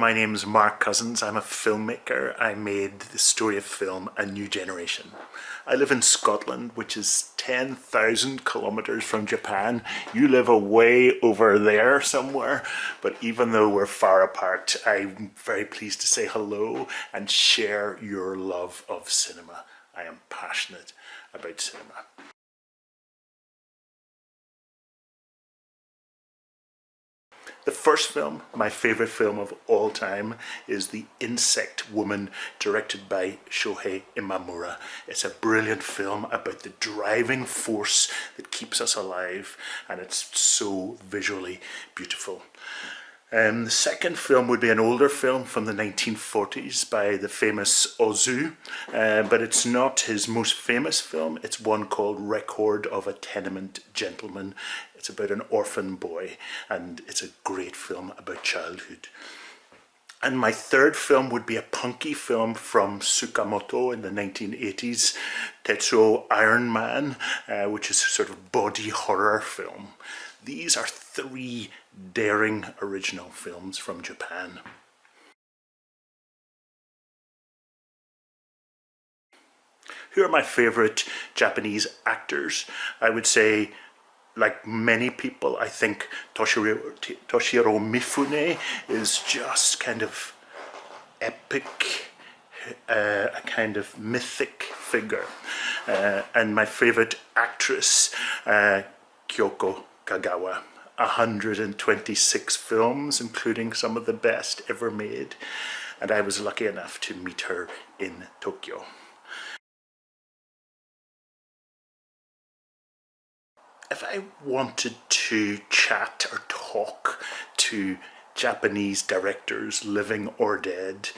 my name's Mark Cousins. I'm a filmmaker. I made the story of film A New Generation. I live in Scotland, which is 10,000 kilometers from Japan. You live away over there somewhere, but even though we're far apart, I'm very pleased to say hello and share your love of cinema. I am passionate about cinema. The first film, my favourite film of all time, is The Insect Woman, directed by Shohei Imamura. It's a brilliant film about the driving force that keeps us alive, and it's so visually beautiful. The second film would be an older film from the 1940s by the famous Ozu, but it's not his most famous film. It's one called Record of a Tenement Gentleman. It's about an orphan boy, and it's a great film about childhood. And my third film would be a punky film from Tsukamoto in the 1980s, Tetsuo Iron Man, which is a sort of body horror film. These are three daring original films from Japan. Who are my favourite Japanese actors? I would say, like many people, I think Toshiro Mifune is just kind of epic, a kind of mythic figure. And my favourite actress, Kyoko Kagawa. 126 films, including some of the best ever made. And I was lucky enough to meet her in Tokyo. If I wanted to chat or talk to Japanese directors, living or dead,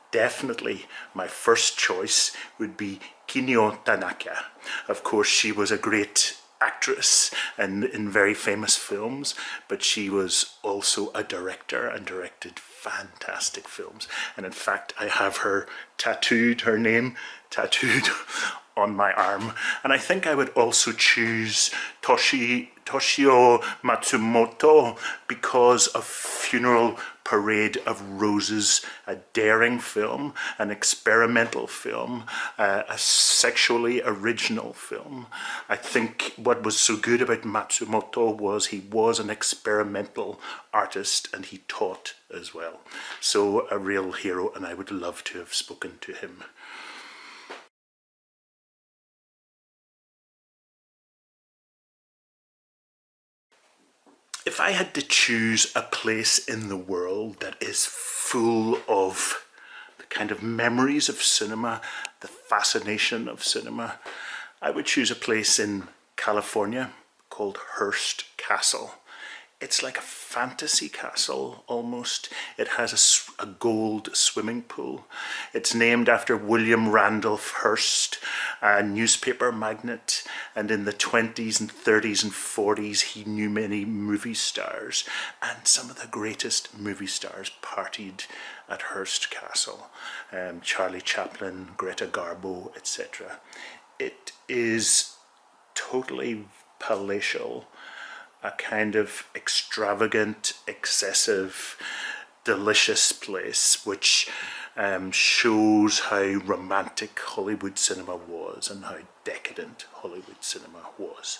definitely my first choice would be Kinyo Tanaka. Of course, she was a great actress and in very famous films, but she was also a director and directed fantastic films. And in fact, I have her name tattooed on my arm. And I think I would also choose Toshio Matsumoto because of Funeral Parade of Roses, a daring film, an experimental film, a sexually original film. I think what was so good about Matsumoto was he was an experimental artist and he taught as well. So a real hero, and I would love to have spoken to him. If I had to choose a place in the world that is full of the kind of memories of cinema, the fascination of cinema, I would choose a place in California called Hearst Castle. It's like a fantasy castle almost. It has a gold swimming pool. It's named after William Randolph Hearst, a newspaper magnate, and in the 20s and 30s and 40s he knew many movie stars, and some of the greatest movie stars partied at Hearst Castle. Charlie Chaplin, Greta Garbo, etc. It is totally palatial, a kind of extravagant, excessive, delicious place which shows how romantic Hollywood cinema was and how decadent Hollywood cinema was.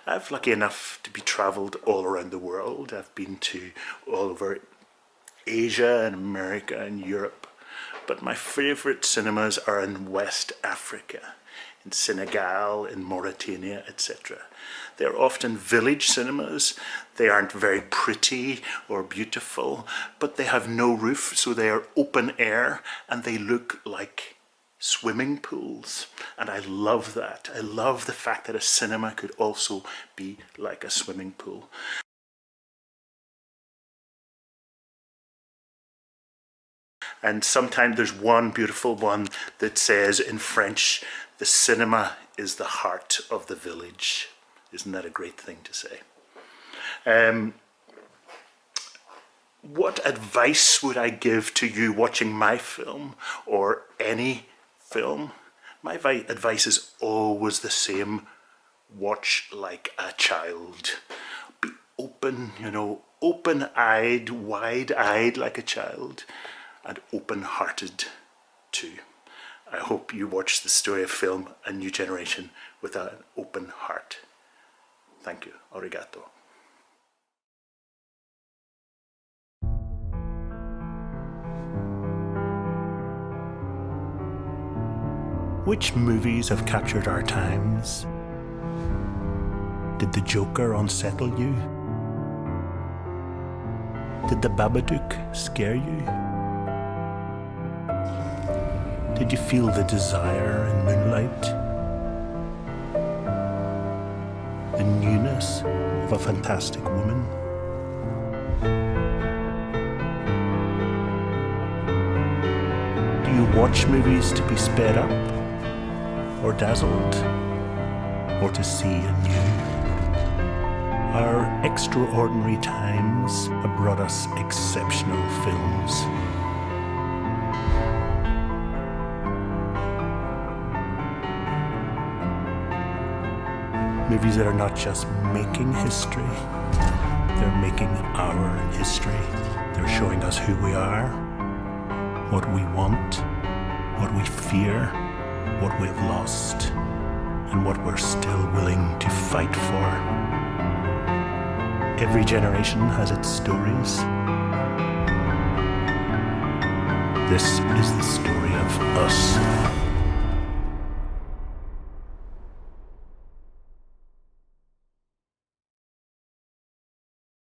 I'm lucky enough to be travelled all around the world. I've been to all over Asia and America and Europe. But my favourite cinemas are in West Africa, in Senegal, in Mauritania, etc. They're often village cinemas. They aren't very pretty or beautiful, but they have no roof, so they are open air and they look like swimming pools. And I love that. I love the fact that a cinema could also be like a swimming pool. And sometimes there's one beautiful one that says in French, the cinema is the heart of the village. Isn't that a great thing to say? What advice would I give to you watching my film or any film? My advice is always the same. Watch like a child. Be open, open-eyed, wide-eyed like a child, and open-hearted too. I hope you watch the story of film, A New Generation, with an open heart. Thank you. Arigato. Which movies have captured our times? Did The Joker unsettle you? Did The Babadook scare you? Did you feel the desire in Moonlight? The newness of a fantastic woman? Do you watch movies to be sped up, or dazzled, or to see anew? Our extraordinary times have brought us exceptional films. Movies that are not just making history, they're making our history. They're showing us who we are, what we want, what we fear, what we've lost, and what we're still willing to fight for. Every generation has its stories. This is the story of us.